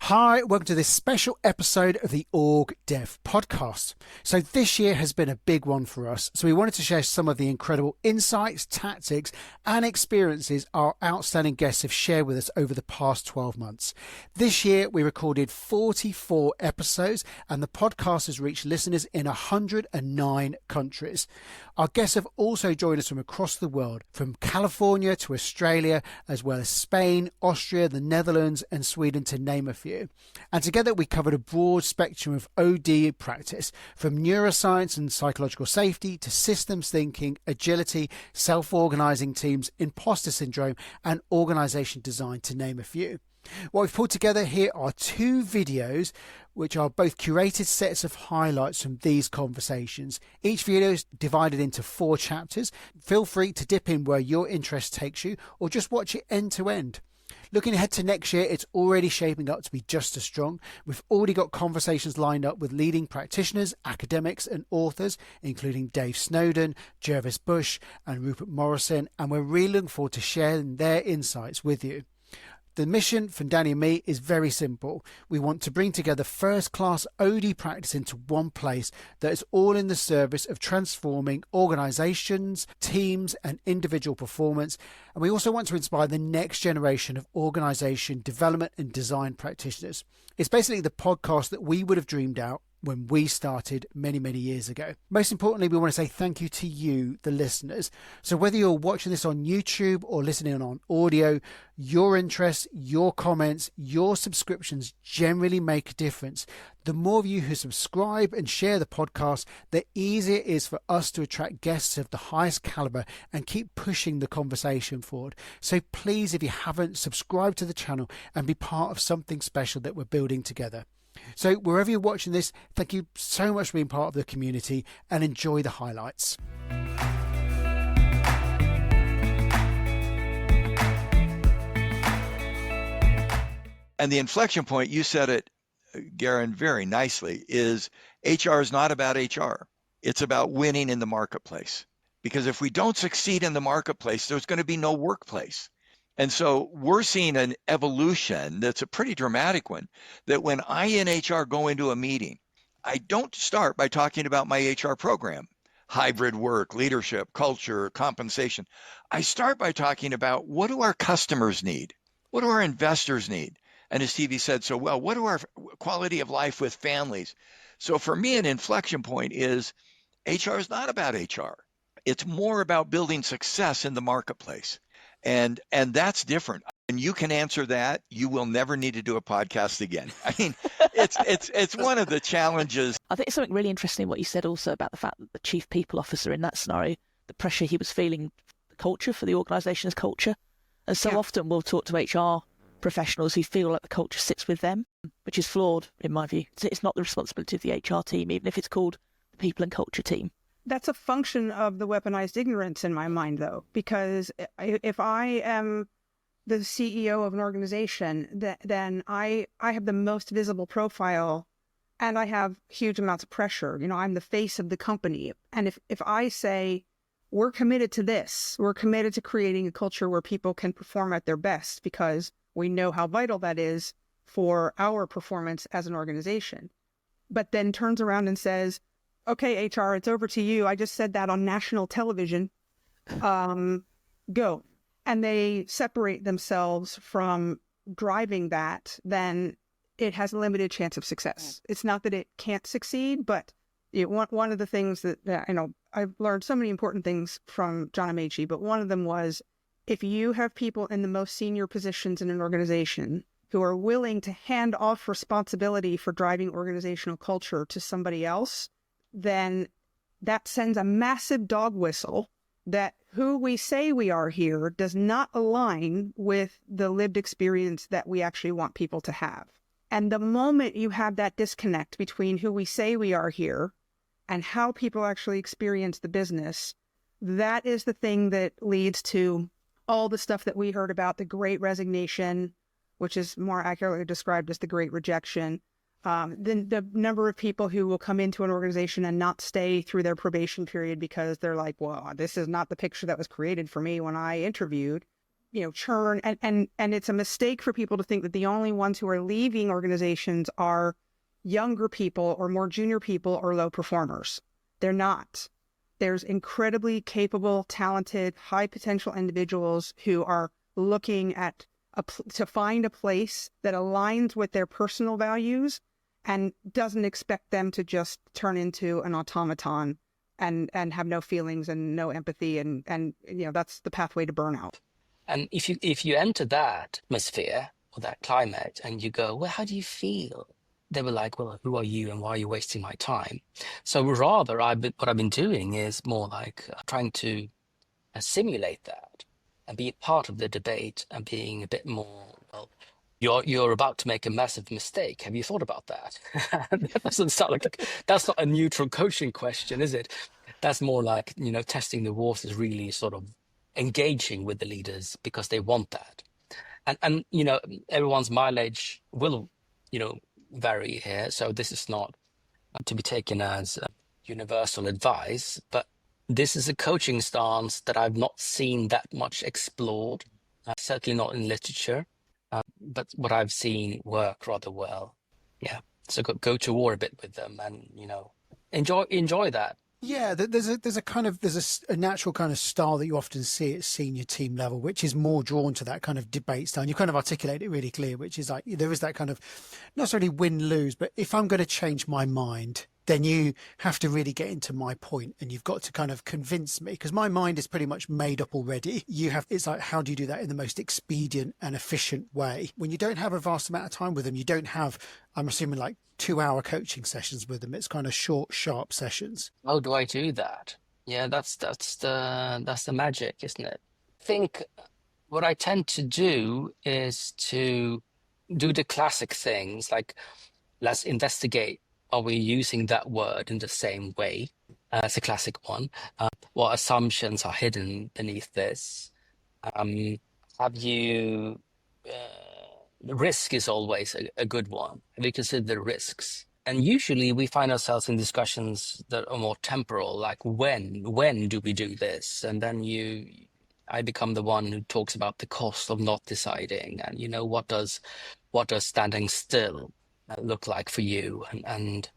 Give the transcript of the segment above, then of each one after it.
Hi, welcome to this special episode of the OrgDev podcast. So this year has been a big one for us. So we wanted to share some of the incredible insights, tactics, and experiences our outstanding guests have shared with us over the past 12 months. This year, we recorded 44 episodes and the podcast has reached listeners in 109 countries. Our guests have also joined us from across the world, from California to Australia, as well as Spain, Austria, the Netherlands, and Sweden, to name a few. And together we covered a broad spectrum of OD practice, from neuroscience and psychological safety to systems thinking, agility, self-organising teams, imposter syndrome, and organisation design, to name a few. What we've pulled together here are two videos which are both curated sets of highlights from these conversations. Each video is divided into 4 chapters. Feel free to dip in where your interest takes you or just watch it end to end. Looking ahead to next year, it's already shaping up to be just as strong. We've already got conversations lined up with leading practitioners, academics and authors, including Dave Snowden, Gervase Bushe and Rupert Morrison, and we're really looking forward to sharing their insights with you. The mission from Danny and me is very simple. We want to bring together first-class OD practice into one place that is all in the service of transforming organisations, teams and individual performance. And we also want to inspire the next generation of organisation development and design practitioners. It's basically the podcast that we would have dreamed out when we started many years ago. Most importantly, we want to say thank you to you, the listeners. So whether you're watching this on YouTube or listening on audio, your interests, your comments, your subscriptions generally make a difference. The more of you who subscribe and share the podcast, the easier it is for us to attract guests of the highest caliber and keep pushing the conversation forward. So please, if you haven't, subscribe to the channel and be part of something special that we're building together. So wherever you're watching this, thank you so much for being part of the community and enjoy the highlights. And the inflection point, you said it, Garen, very nicely, is HR is not about HR. It's about winning in the marketplace. Because if we don't succeed in the marketplace, there's going to be no workplace. And so we're seeing an evolution that's a pretty dramatic one, that when I in HR go into a meeting, I don't start by talking about my HR program, hybrid work, leadership, culture, compensation. I start by talking about, what do our customers need? What do our investors need? And as Stevie said so well, what do our quality of life with families? So for me, an inflection point is HR is not about HR. It's more about building success in the marketplace. And that's different. And you can answer that. You will never need to do a podcast again. I mean, it's one of the challenges. I think it's something really interesting what you said also about the fact that the chief people officer in that scenario, the pressure he was feeling, the culture for the organisation's culture. And so often we'll talk to HR professionals who feel like the culture sits with them, which is flawed in my view. It's not the responsibility of the HR team, even if it's called the people and culture team. That's a function of the weaponized ignorance in my mind, though, because if I am the CEO of an organization, then I have the most visible profile and I have huge amounts of pressure. You know, I'm the face of the company. And if I say, we're committed to this, we're committed to creating a culture where people can perform at their best because we know how vital that is for our performance as an organization, but then turns around and says, okay, HR, it's over to you. I just said that on national television. Go. And they separate themselves from driving that, then it has a limited chance of success. It's not that it can't succeed, but one of the things that I've learned so many important things from John Amaechi, but one of them was, if you have people in the most senior positions in an organization who are willing to hand off responsibility for driving organizational culture to somebody else, then that sends a massive dog whistle that who we say we are here does not align with the lived experience that we actually want people to have. And the moment you have that disconnect between who we say we are here and how people actually experience the business, that is the thing that leads to all the stuff that we heard about, the Great Resignation, which is more accurately described as the Great Rejection. The number of people who will come into an organization and not stay through their probation period because they're like, well, this is not the picture that was created for me when I interviewed. churn. And it's a mistake for people to think that the only ones who are leaving organizations are younger people or more junior people or low performers. They're not. There's incredibly capable, talented, high potential individuals who are looking at to find a place that aligns with their personal values and doesn't expect them to just turn into an automaton and have no feelings and no empathy. And that's the pathway to burnout. And if you enter that atmosphere or that climate and you go, well, how do you feel? They were like, well, who are you and why are you wasting my time? So rather, what I've been doing is more like trying to simulate that and be a part of the debate and being a bit more, well, you're about to make a massive mistake. Have you thought about that? That doesn't sound like that's not a neutral coaching question, is it? That's more like, testing the waters, really sort of engaging with the leaders because they want that. And everyone's mileage will, vary here. So this is not to be taken as universal advice, but this is a coaching stance that I've not seen that much explored, certainly not in literature, but what I've seen work rather well. Yeah, so go to war a bit with them and, enjoy that. Yeah, there's a natural kind of style that you often see at senior team level, which is more drawn to that kind of debate style. And you kind of articulate it really clear, which is like there is that kind of not necessarily win-lose, but if I'm going to change my mind, then you have to really get into my point and you've got to kind of convince me because my mind is pretty much made up already. It's like, how do you do that in the most expedient and efficient way? When you don't have a vast amount of time with them, you don't have, I'm assuming, like 2-hour coaching sessions with them. It's kind of short, sharp sessions. How do I do that? Yeah, that's the magic, isn't it? I think what I tend to do is to do the classic things like let's investigate. Are we using that word in the same way? That's a classic one. What assumptions are hidden beneath this? Have you... the risk is always a good one. Have you considered the risks? And usually we find ourselves in discussions that are more temporal, like when do we do this? And then I become the one who talks about the cost of not deciding and, what does standing still look like for you? And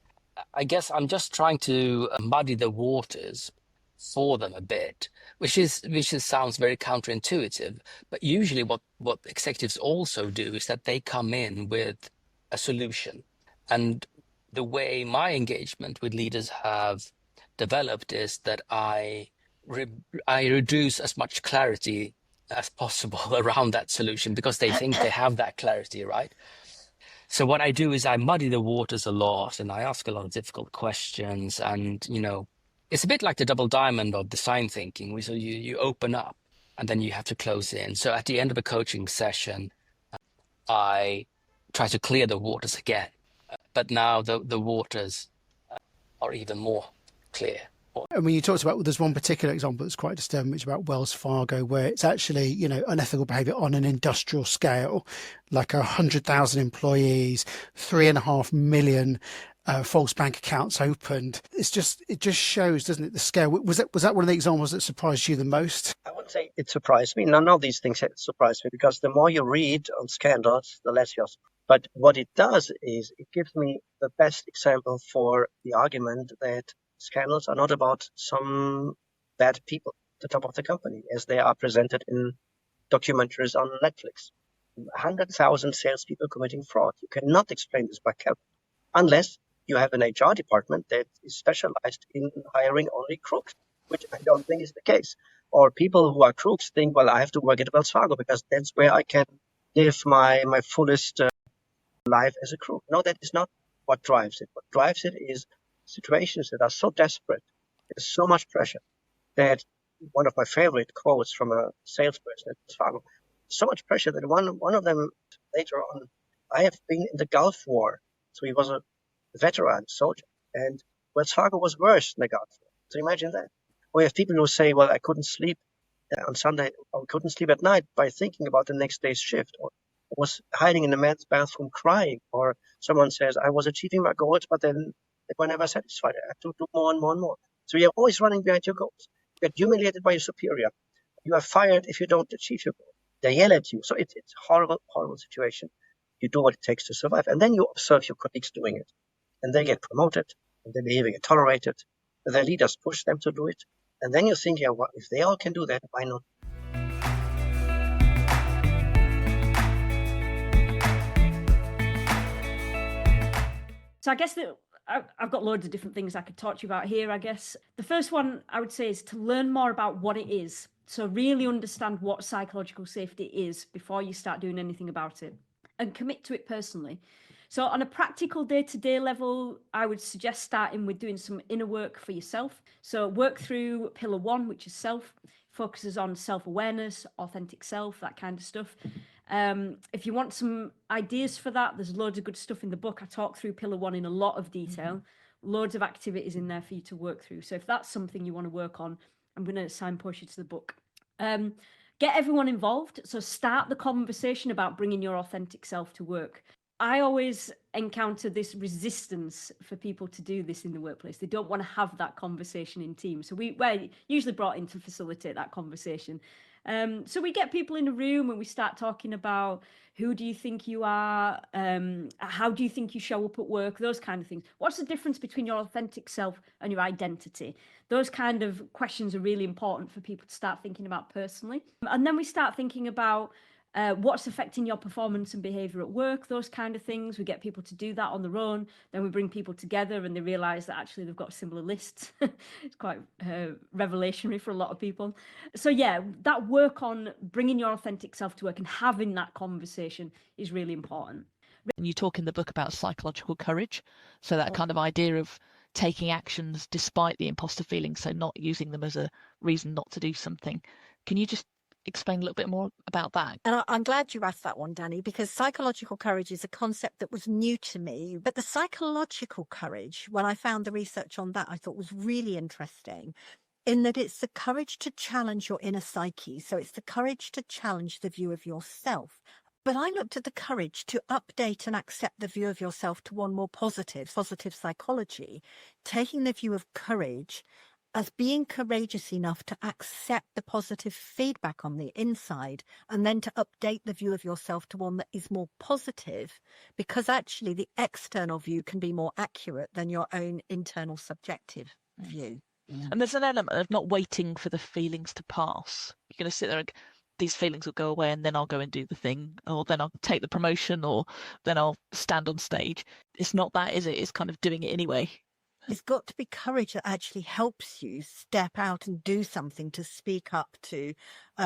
I guess I'm just trying to muddy the waters for them a bit, which sounds very counterintuitive. But usually what executives also do is that they come in with a solution. And the way my engagement with leaders have developed is that I reduce as much clarity as possible around that solution because they think they have that clarity, right? So what I do is I muddy the waters a lot and I ask a lot of difficult questions. And, it's a bit like the double diamond of design thinking. So you open up and then you have to close in. So at the end of a coaching session, I try to clear the waters again. But now the waters are even more clear. And when you talked about, there's one particular example that's quite disturbing, which is about Wells Fargo, where it's actually, unethical behavior on an industrial scale, like 100,000 employees, 3.5 million false bank accounts opened. It just shows, doesn't it, the scale. Was that one of the examples that surprised you the most? I wouldn't say it surprised me. None of these things surprised me because the more you read on scandals, the less you're surprised. But what it does is it gives me the best example for the argument that scandals are not about some bad people at the top of the company as they are presented in documentaries on Netflix. 100,000 salespeople committing fraud. You cannot explain this by calculus unless you have an HR department that is specialized in hiring only crooks, which I don't think is the case. Or people who are crooks think, well, I have to work at Wells Fargo because that's where I can live my fullest life as a crook. No, that is not what drives it. What drives it is situations that are so desperate, there's so much pressure that one of my favorite quotes from a salesperson at Wells Fargo, so much pressure that one of them later on, I have been in the Gulf War. So he was a veteran soldier and Wells Fargo was worse than the Gulf War. So imagine that. We have people who say, well, I couldn't sleep on Sunday or couldn't sleep at night by thinking about the next day's shift or was hiding in the men's bathroom crying, or someone says, I was achieving my goals, but then they were never satisfied. I have to do more and more and more. So you're always running behind your goals. You get humiliated by your superior. You are fired if you don't achieve your goal. They yell at you. So it's a horrible, horrible situation. You do what it takes to survive. And then you observe your colleagues doing it. And they get promoted, and their behavior get tolerated. Their leaders push them to do it. And then you think, yeah, well, if they all can do that, why not? So I guess that I've got loads of different things I could talk to you about here, I guess. The first one I would say is to learn more about what it is. So really understand what psychological safety is before you start doing anything about it, and commit to it personally. So on a practical day-to-day level, I would suggest starting with doing some inner work for yourself. So work through pillar 1, which is self, focuses on self-awareness, authentic self, that kind of stuff. If you want some ideas for that, there's loads of good stuff in the book. I talk through pillar 1 in a lot of detail, loads of activities in there for you to work through. So if that's something you want to work on, I'm going to signpost you to the book. Get everyone involved. So start the conversation about bringing your authentic self to work. I always encounter this resistance for people to do this in the workplace. They don't want to have that conversation in teams. So we're usually brought in to facilitate that conversation. So we get people in a room and we start talking about who do you think you are? How do you think you show up at work? Those kind of things. What's the difference between your authentic self and your identity? Those kind of questions are really important for people to start thinking about personally. And then we start thinking about what's affecting your performance and behavior at work, those kind of things. We get people to do that on their own. Then we bring people together and they realize that actually they've got similar lists. It's quite revelationary for a lot of people. So yeah, that work on bringing your authentic self to work and having that conversation is really important. And you talk in the book about psychological courage. So that kind of idea of taking actions despite the imposter feeling, so not using them as a reason not to do something. Can you just explain a little bit more about that? And I'm glad you asked that one, Danny, because psychological courage is a concept that was new to me. But the psychological courage, when I found the research on that, I thought was really interesting in that it's the courage to challenge your inner psyche. So it's the courage to challenge the view of yourself. But I looked at the courage to update and accept the view of yourself to one more positive psychology, taking the view of courage as being courageous enough to accept the positive feedback on the inside and then to update the view of yourself to one that is more positive, because actually the external view can be more accurate than your own internal subjective view. And there's an element of not waiting for the feelings to pass. You're going to sit there and these feelings will go away and then I'll go and do the thing, or then I'll take the promotion, or then I'll stand on stage. It's not that, is it? It's kind of doing it anyway. It's got to be courage that actually helps you step out and do something, to speak up, to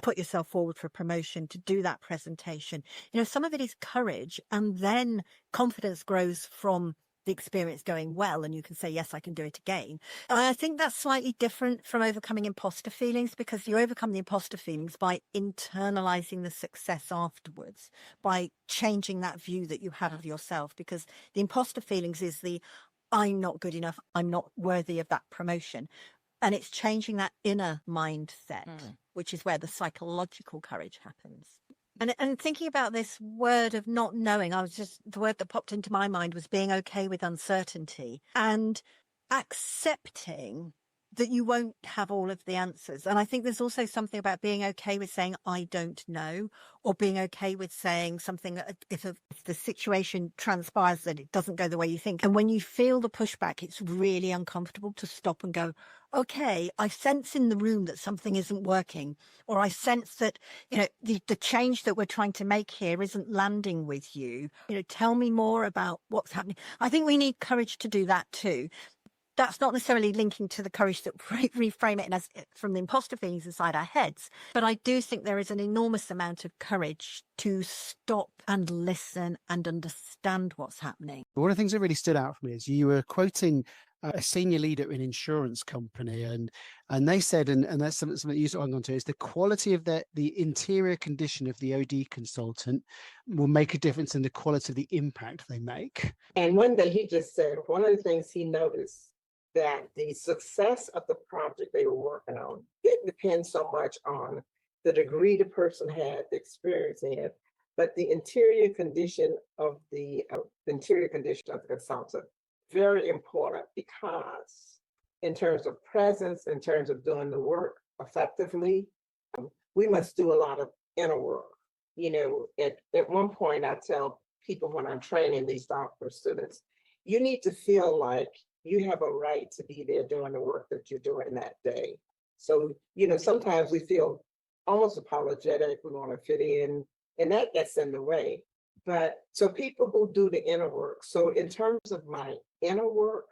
put yourself forward for promotion, to do that presentation. You know, some of it is courage, and then confidence grows from the experience going well, and you can say, yes, I can do it again. I think that's slightly different from overcoming imposter feelings, because you overcome the imposter feelings by internalizing the success afterwards, by changing that view that you have of yourself, because the imposter feelings is the I'm not good enough, I'm not worthy of that promotion. And it's changing that inner mindset, which is where the psychological courage happens. And thinking about this word of not knowing, the word that popped into my mind was being okay with uncertainty and accepting that you won't have all of the answers. And I think there's also something about being okay with saying, I don't know, or being okay with saying something if the situation transpires that it doesn't go the way you think. And when you feel the pushback, it's really uncomfortable to stop and go, okay, I sense in the room that something isn't working, or I sense that, you know, the change that we're trying to make here isn't landing with you. You know, tell me more about what's happening. I think we need courage to do that too. That's not necessarily linking to the courage that reframe it as from the imposter feelings inside our heads. But I do think there is an enormous amount of courage to stop and listen and understand what's happening. One of the things that really stood out for me is you were quoting a senior leader in an insurance company, and they said, and that's something that you sort of hung on to, is the quality of the interior condition of the OD consultant will make a difference in the quality of the impact they make. And one that he just said, one of the things he noticed, that the success of the project they were working on didn't depend so much on the degree the person had, the experience they had, but the interior condition of the consultant. Very important, because in terms of presence, in terms of doing the work effectively, we must do a lot of inner work. at one point I tell people when I'm training these doctoral students, you need to feel like you have a right to be there doing the work that you're doing that day. So, sometimes we feel almost apologetic, we want to fit in, and that gets in the way. But so people who do the inner work. So in terms of my inner work,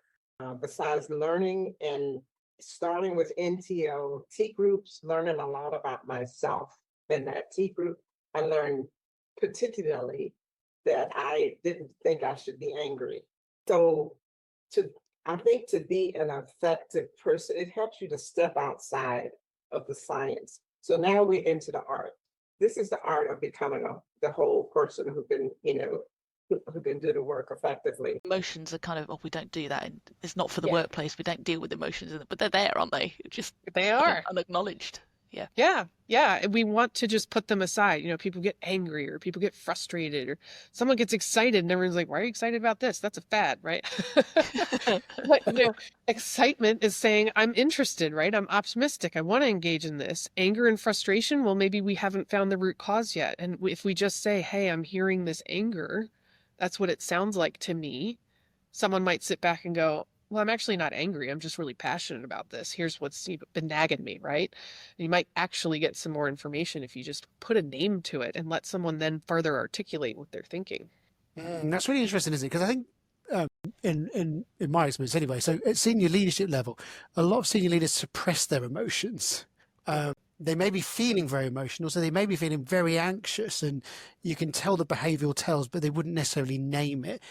besides learning and starting with NTO T groups, learning a lot about myself in that T group, I learned particularly that I didn't think I should be angry. So I think to be an effective person, it helps you to step outside of the science. So now we're into the art. This is the art of becoming the whole person who can, who can do the work effectively. Emotions are kind of, we don't do that. It's not for the workplace. We don't deal with emotions, but they're there, aren't they? Just they are unacknowledged. Yeah. We want to just put them aside. People get angry or people get frustrated or someone gets excited and everyone's like, why are you excited about this? That's a fad, right? But excitement is saying, I'm interested, right? I'm optimistic. I want to engage in this. Anger and frustration, well, maybe we haven't found the root cause yet. And if we just say, hey, I'm hearing this anger, that's what it sounds like to me. Someone might sit back and go, well, I'm actually not angry. I'm just really passionate about this. Here's what's been nagging me, right? And you might actually get some more information if you just put a name to it and let someone then further articulate what they're thinking. That's really interesting, isn't it? Because I think in my experience anyway, so at senior leadership level, a lot of senior leaders suppress their emotions. They may be feeling very emotional, so they may be feeling very anxious, and you can tell the behavioural tells, but they wouldn't necessarily name it.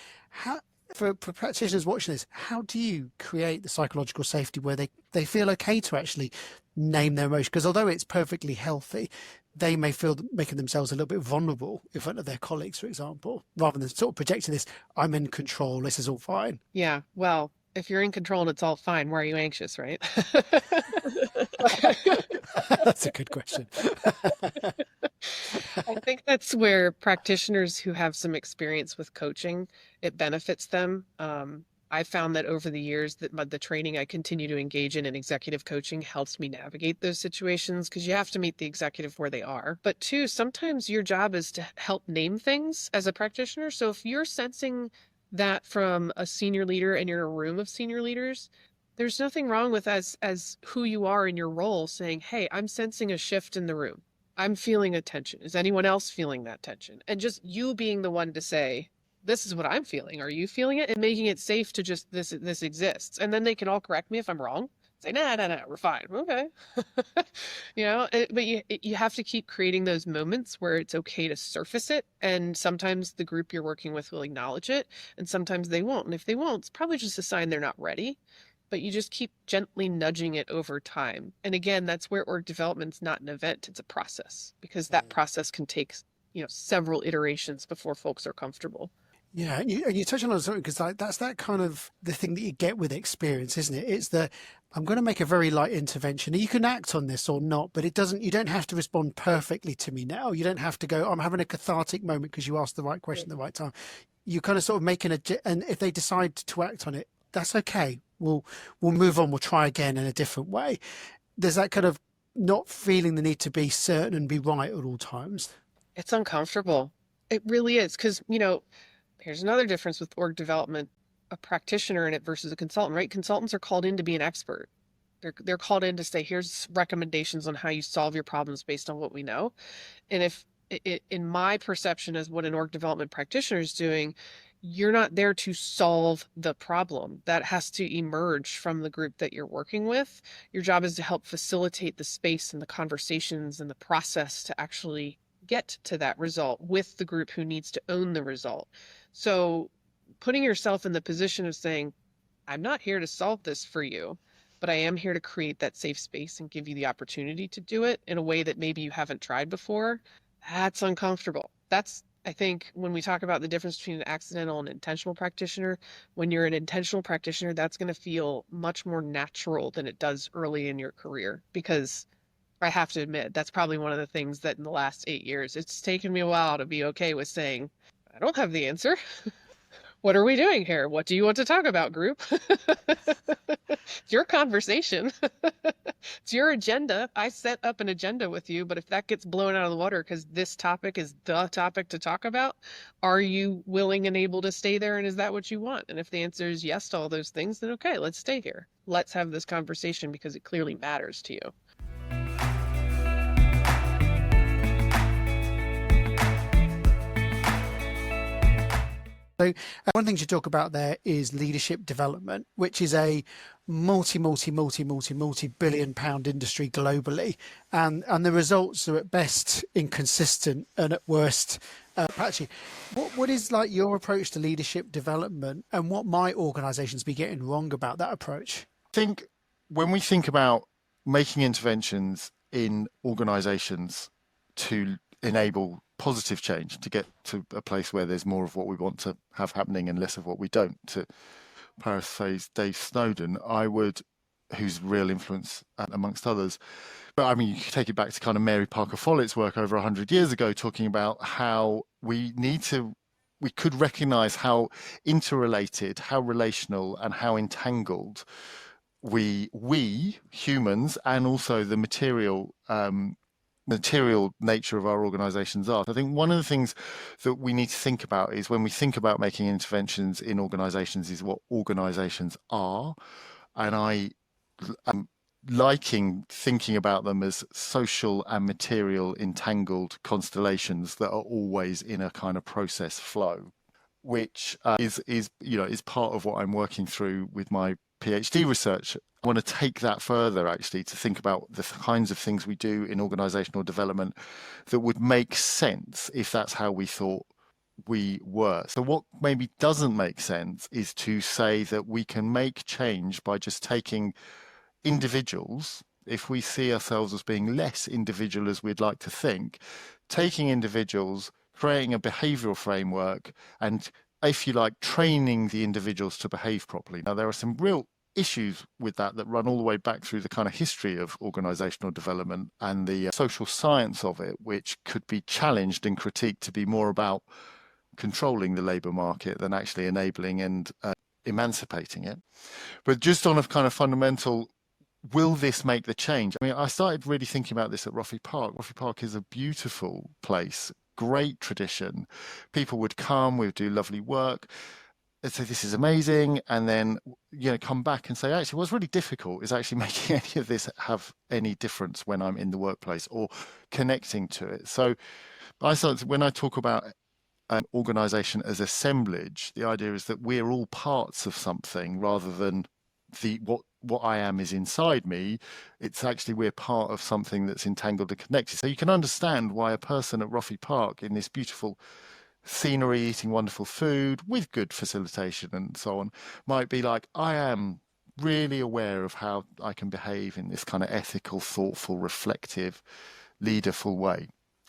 For practitioners watching this, how do you create the psychological safety where they feel okay to actually name their emotion? Because although it's perfectly healthy, they may feel making themselves a little bit vulnerable in front of their colleagues, for example, rather than sort of projecting this, I'm in control, this is all fine. Yeah, well, if you're in control and it's all fine, why are you anxious, right? That's a good question. I think that's where practitioners who have some experience with coaching, it benefits them. I found that over the years that the training I continue to engage in executive coaching helps me navigate those situations, because you have to meet the executive where they are. But two, sometimes your job is to help name things as a practitioner. So if you're sensing that from a senior leader and you're in a room of senior leaders, there's nothing wrong with as who you are in your role saying, hey, I'm sensing a shift in the room. I'm feeling a tension. Is anyone else feeling that tension? And just you being the one to say, this is what I'm feeling. Are you feeling it? And making it safe to just, this exists. And then they can all correct me if I'm wrong. Say, nah, we're fine. Okay. But you have to keep creating those moments where it's okay to surface it. And sometimes the group you're working with will acknowledge it, and sometimes they won't. And if they won't, it's probably just a sign they're not ready. But you just keep gently nudging it over time. And again, that's where org development's not an event, it's a process, because that process can take, several iterations before folks are comfortable. Yeah, and you touch on something, because that's that kind of the thing that you get with experience, isn't it? It's I'm going to make a very light intervention. You can act on this or not, but you don't have to respond perfectly to me now. You don't have to go, I'm having a cathartic moment because you asked the right question at the right time. You kind of sort of making and if they decide to act on it, that's okay. We'll move on. We'll try again in a different way. There's that kind of not feeling the need to be certain and be right at all times. It's uncomfortable. It really is. Because, here's another difference with org development, a practitioner in it versus a consultant, right? Consultants are called in to be an expert. They're called in to say, here's recommendations on how you solve your problems based on what we know. And if in my perception as what an org development practitioner is doing, you're not there to solve the problem. That has to emerge from the group that you're working with. Your job is to help facilitate the space and the conversations and the process to actually get to that result with the group who needs to own the result. So putting yourself in the position of saying, I'm not here to solve this for you, but I am here to create that safe space and give you the opportunity to do it in a way that maybe you haven't tried before. That's uncomfortable. That's, I think, when we talk about the difference between an accidental and intentional practitioner, when you're an intentional practitioner, that's going to feel much more natural than it does early in your career. Because I have to admit, that's probably one of the things that in the last 8 years, it's taken me a while to be okay with saying, I don't have the answer. What are we doing here? What do you want to talk about, group? It's your conversation. It's your agenda. I set up an agenda with you, but if that gets blown out of the water because this topic is the topic to talk about, are you willing and able to stay there? And is that what you want? And if the answer is yes to all those things, then okay, let's stay here. Let's have this conversation because it clearly matters to you. So one thing to talk about there is leadership development, which is a multi-billion pound industry globally. And the results are at best inconsistent and at worst patchy. What is like your approach to leadership development, and what might organisations be getting wrong about that approach? I think when we think about making interventions in organisations to enable positive change, to get to a place where there's more of what we want to have happening and less of what we don't, to paraphrase Dave Snowden, who's real influence amongst others. But I mean, you can take it back to kind of Mary Parker Follett's work over 100 years ago, talking about how we could recognize how interrelated, how relational, and how entangled we humans, and also the material nature of our organizations are. I think one of the things that we need to think about is when we think about making interventions in organizations is what organizations are. And I am liking thinking about them as social and material entangled constellations that are always in a kind of process flow, which is part of what I'm working through with my PhD research. I want to take that further, actually, to think about the kinds of things we do in organizational development that would make sense if that's how we thought we were. So what maybe doesn't make sense is to say that we can make change by just taking individuals, if we see ourselves as being less individual as we'd like to think, taking individuals, creating a behavioral framework, and, if you like, training the individuals to behave properly. Now, there are some real issues with that run all the way back through the kind of history of organizational development and the social science of it, which could be challenged and critiqued to be more about controlling the labor market than actually enabling and emancipating it. But just on a kind of fundamental, will this make the change? I mean, I started really thinking about this at Roffey Park. Roffey Park is a beautiful place, great tradition. People would come, we'd do lovely work, and say, this is amazing, and then come back and say, actually, what's really difficult is actually making any of this have any difference when I'm in the workplace or connecting to it. So I thought when I talk about an organization as assemblage, the idea is that we're all parts of something rather than what I am is inside me. It's actually we're part of something that's entangled and connected. So you can understand why a person at Roffey Park in this beautiful scenery, eating wonderful food with good facilitation and so on, might be like, I am really aware of how I can behave in this kind of ethical, thoughtful, reflective, leaderful way.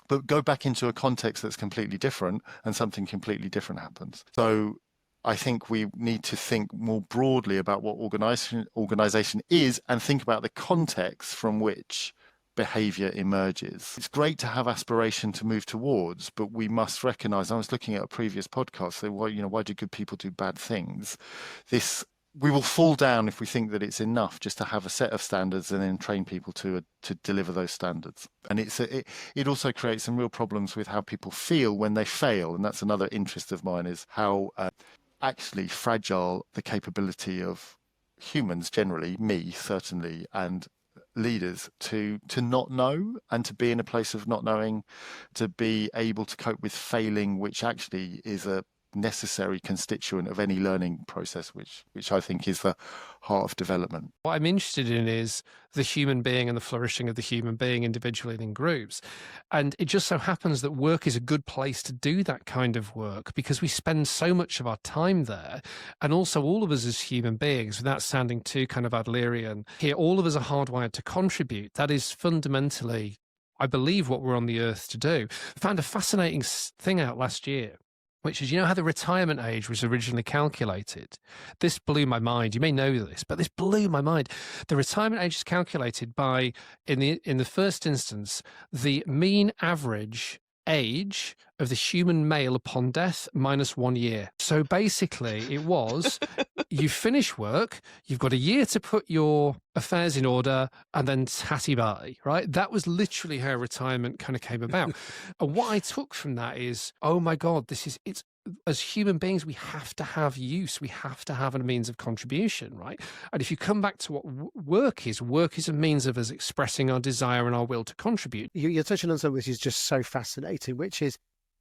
But go back into a context that's completely different and something completely different happens. So I think we need to think more broadly about what organization is and think about the context from which behavior emerges. It's great to have aspiration to move towards, but we must recognize, I was looking at a previous podcast, so why do good people do bad things? We will fall down if we think that it's enough just to have a set of standards and then train people to deliver those standards. And it also creates some real problems with how people feel when they fail. And that's another interest of mine, is how actually fragile the capability of humans generally, me certainly, and leaders to not know and to be in a place of not knowing, to be able to cope with failing, which actually is a necessary constituent of any learning process, which I think is the heart of development. What I'm interested in is the human being and the flourishing of the human being individually and in groups. And it just so happens that work is a good place to do that kind of work because we spend so much of our time there. And also all of us as human beings, without sounding too kind of Adlerian here, all of us are hardwired to contribute. That is fundamentally, I believe, what we're on the earth to do. I found a fascinating thing out last year, which is, how the retirement age was originally calculated? This blew my mind. You may know this, but this blew my mind. The retirement age is calculated by, in the first instance, the mean average age of the human male upon death minus 1 year. So basically it was You finish work, you've got a year to put your affairs in order, and then tatty bye, right? That was literally how retirement kind of came about. And what I took from that is, oh my God, it's as human beings, we have to have use. We have to have a means of contribution, right? And if you come back to what work is a means of us expressing our desire and our will to contribute. You're touching on something which is just so fascinating, which is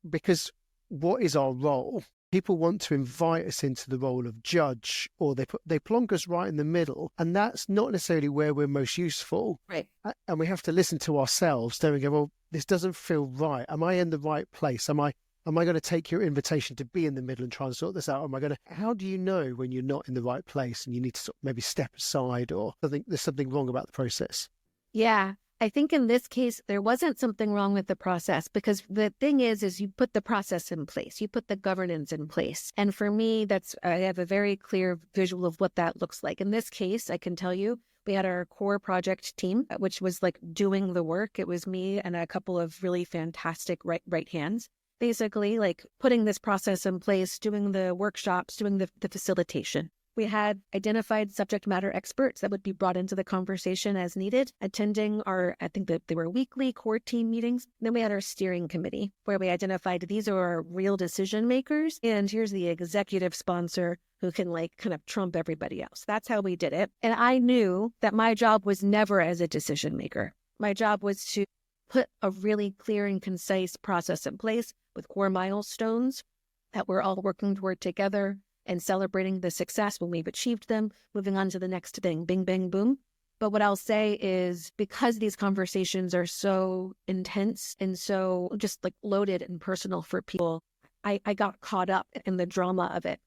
because what is our role? People want to invite us into the role of judge, or they plonk us right in the middle, and that's not necessarily where we're most useful. Right. And we have to listen to ourselves. Then we go, well, this doesn't feel right. Am I in the right place? Am I going to take your invitation to be in the middle and try and sort this out? How do you know when you're not in the right place and you need to sort of maybe step aside, or there's something wrong about the process? Yeah. I think in this case, there wasn't something wrong with the process, because the thing is you put the process in place, you put the governance in place. And for me, I have a very clear visual of what that looks like. In this case, I can tell you, we had our core project team, which was like doing the work. It was me and a couple of really fantastic right hands, basically like putting this process in place, doing the workshops, doing the facilitation. We had identified subject matter experts that would be brought into the conversation as needed, attending I think that they were weekly core team meetings. Then we had our steering committee, where we identified these are our real decision makers, and here's the executive sponsor who can kind of trump everybody else. That's how we did it. And I knew that my job was never as a decision maker. My job was to put a really clear and concise process in place with core milestones that we're all working toward together, and celebrating the success when we've achieved them, moving on to the next thing, bing, bang, boom. But what I'll say is, because these conversations are so intense and so just loaded and personal for people, I got caught up in the drama of it.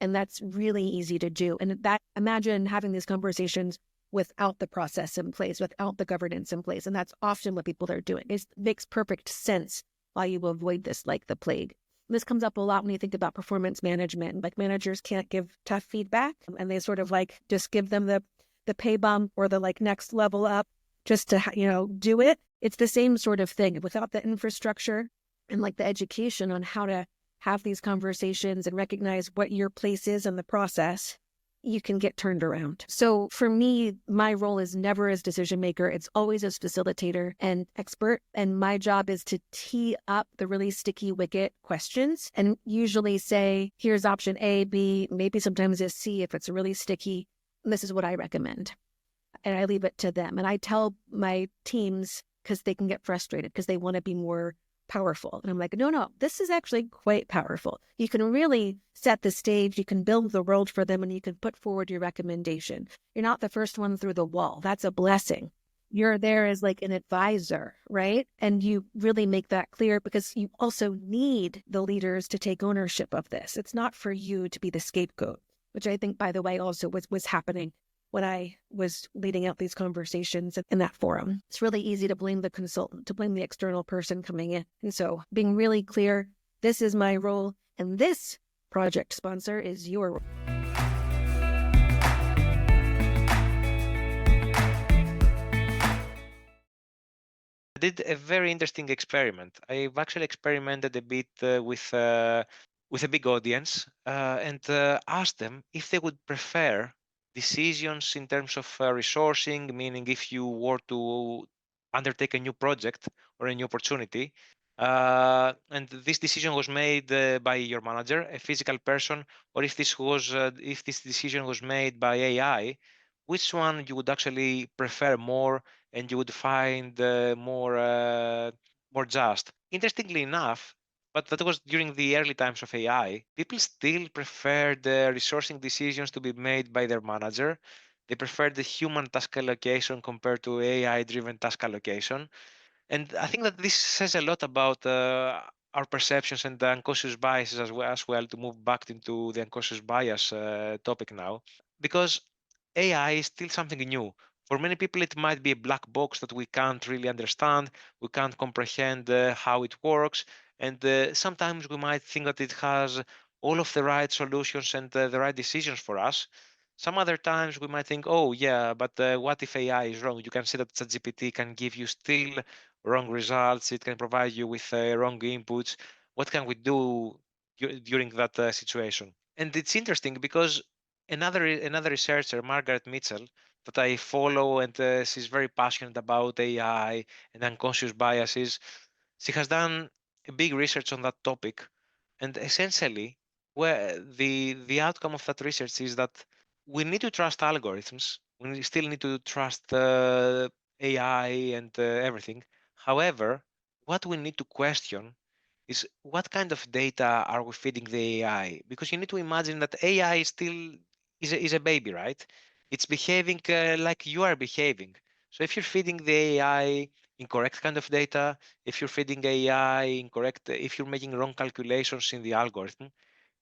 And that's really easy to do. And imagine having these conversations without the process in place, without the governance in place. And that's often what people are doing. It makes perfect sense why you avoid this like the plague. This comes up a lot when you think about performance management. Managers can't give tough feedback, and they sort of just give them the pay bump or the next level up just to do it. It's the same sort of thing. Without the infrastructure and the education on how to have these conversations and recognize what your place is in the process, you can get turned around. So for me, my role is never as decision maker. It's always as facilitator and expert. And my job is to tee up the really sticky wicket questions and usually say, here's option A, B, maybe sometimes it's C if it's really sticky. And this is what I recommend. And I leave it to them. And I tell my teams, because they can get frustrated because they want to be more powerful. And I'm like, no, this is actually quite powerful. You can really set the stage, you can build the world for them, and you can put forward your recommendation. You're not the first one through the wall. That's a blessing. You're there as an advisor, right? And you really make that clear, because you also need the leaders to take ownership of this. It's not for you to be the scapegoat, which I think, by the way, also was happening when I was leading out these conversations in that forum. It's really easy to blame the consultant, to blame the external person coming in. And so being really clear, this is my role, and this project sponsor is your role. I did a very interesting experiment. I've actually experimented a bit with a big audience and asked them if they would prefer decisions in terms of resourcing, meaning if you were to undertake a new project or a new opportunity, and this decision was made by your manager, a physical person, or if this decision was made by AI, which one you would actually prefer more and you would find more just. Interestingly enough, but that was during the early times of AI, people still preferred the resourcing decisions to be made by their manager. They preferred the human task allocation compared to AI-driven task allocation. And I think that this says a lot about our perceptions and the unconscious biases as well, to move back into the unconscious bias topic now, because AI is still something new. For many people, it might be a black box that we can't really understand. We can't comprehend how it works. And sometimes we might think that it has all of the right solutions and the right decisions for us. Some other times we might think, oh, yeah, but what if AI is wrong? You can see that ChatGPT can give you still wrong results. It can provide you with wrong inputs. What can we do during that situation? And it's interesting because another researcher, Margaret Mitchell, that I follow, and she's very passionate about AI and unconscious biases. She has done a big research on that topic, and essentially, where the outcome of that research is that we need to trust algorithms. We still need to trust AI and everything. However, what we need to question is what kind of data are we feeding the AI? Because you need to imagine that AI still is a baby, right? It's behaving like you are behaving. So if you're feeding the AI incorrect kind of data, if you're feeding AI incorrect, if you're making wrong calculations in the algorithm,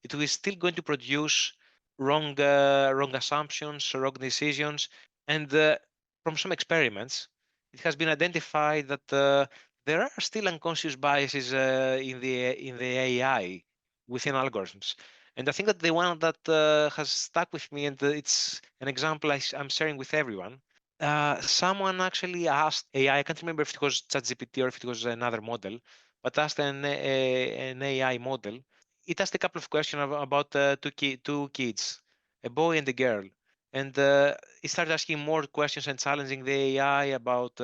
it is still going to produce wrong assumptions, wrong decisions. And from some experiments, it has been identified that there are still unconscious biases in the AI within algorithms. And I think that the one that has stuck with me, and it's an example I'm sharing with everyone. Someone actually asked AI, I can't remember if it was ChatGPT or if it was another model, but asked an AI model. It asked a couple of questions about two kids, a boy and a girl. And it started asking more questions and challenging the AI about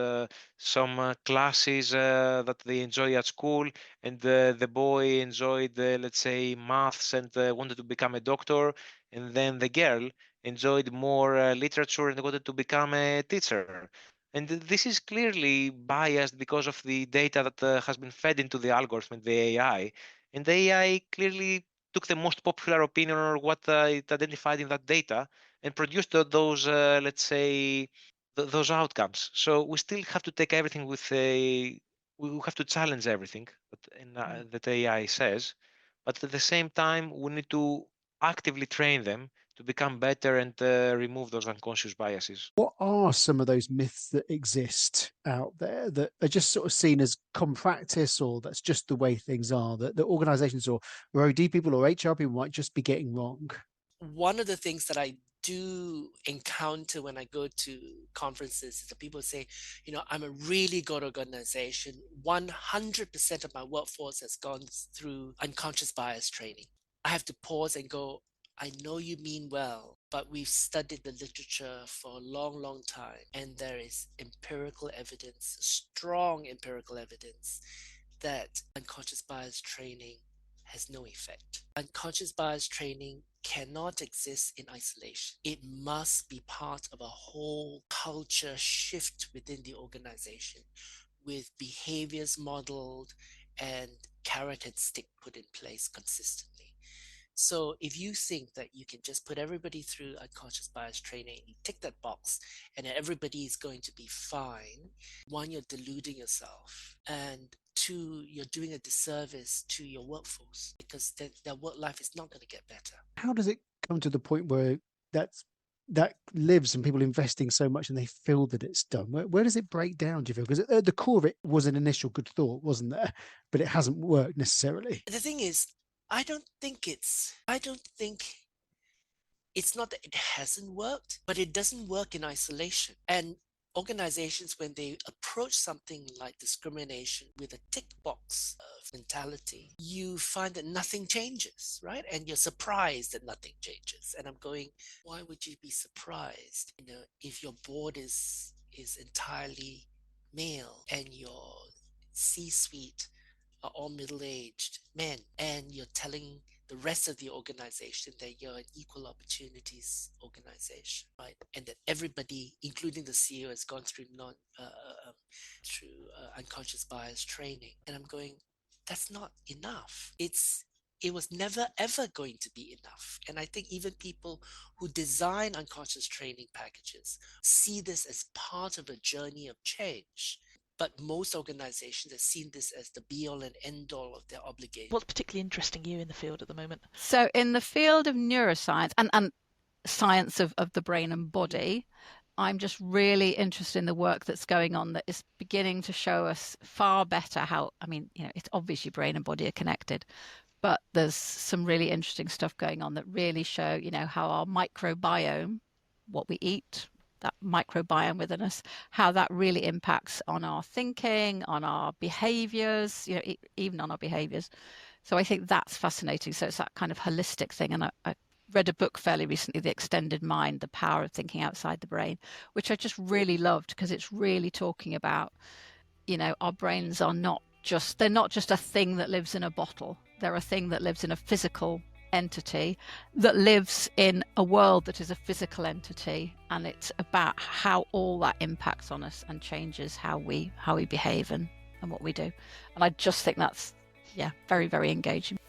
some classes that they enjoy at school. And the boy enjoyed, let's say, maths and wanted to become a doctor. And then the girl enjoyed more literature and wanted to become a teacher. And this is clearly biased because of the data that has been fed into the algorithm and the AI. And the AI clearly took the most popular opinion or what it identified in that data and produced those, let's say, those outcomes. So we still have to take everything with we have to challenge everything that AI says, but at the same time, we need to actively train them to become better and remove those unconscious biases. What are some of those myths that exist out there that are just sort of seen as common practice, or that's just the way things are, that the organizations or OD people or HR people might just be getting wrong? One of the things that I do encounter when I go to conferences is that people say, I'm a really good organization. 100% of my workforce has gone through unconscious bias training. I have to pause and go, I know you mean well, but we've studied the literature for a long, long time, and there is empirical evidence, strong empirical evidence, that unconscious bias training has no effect. Unconscious bias training cannot exist in isolation. It must be part of a whole culture shift within the organization, with behaviors modeled and carrot and stick put in place consistently. So if you think that you can just put everybody through unconscious bias training, you tick that box, and everybody is going to be fine, one, you're deluding yourself, and two, you're doing a disservice to your workforce, because their work life is not going to get better. How does it come to the point where that lives and people investing so much and they feel that it's done? Where does it break down, do you feel? Because at the core of it was an initial good thought, wasn't there? But it hasn't worked necessarily. The thing is, I don't think it's not that it hasn't worked, but it doesn't work in isolation. And organizations, when they approach something like discrimination with a tick box mentality, you find that nothing changes, right? And you're surprised that nothing changes. And I'm going, why would you be surprised? If your board is entirely male and your C-suite are all middle-aged men, and you're telling the rest of the organization that you're an equal opportunities organization, right? And that everybody, including the CEO, has gone through unconscious bias training. And I'm going, that's not enough. It was never, ever going to be enough. And I think even people who design unconscious training packages see this as part of a journey of change. But most organizations have seen this as the be-all and end-all of their obligation. What's particularly interesting you in the field at the moment? So in the field of neuroscience and science of the brain and body, I'm just really interested in the work that's going on that is beginning to show us far better how, it's obviously brain and body are connected, but there's some really interesting stuff going on that really show, how our microbiome, what we eat, that microbiome within us, how that really impacts on our thinking, on our behaviors, even on our behaviors. So I think that's fascinating. So it's that kind of holistic thing. And read a book fairly recently, The Extended Mind, The Power of Thinking Outside the Brain, which I just really loved because it's really talking about, our brains are they're not just a thing that lives in a bottle. They're a thing that lives in a physical entity that lives in a world that is a physical entity, and it's about how all that impacts on us and changes how we behave and what we do. And I just think that's very, very engaging.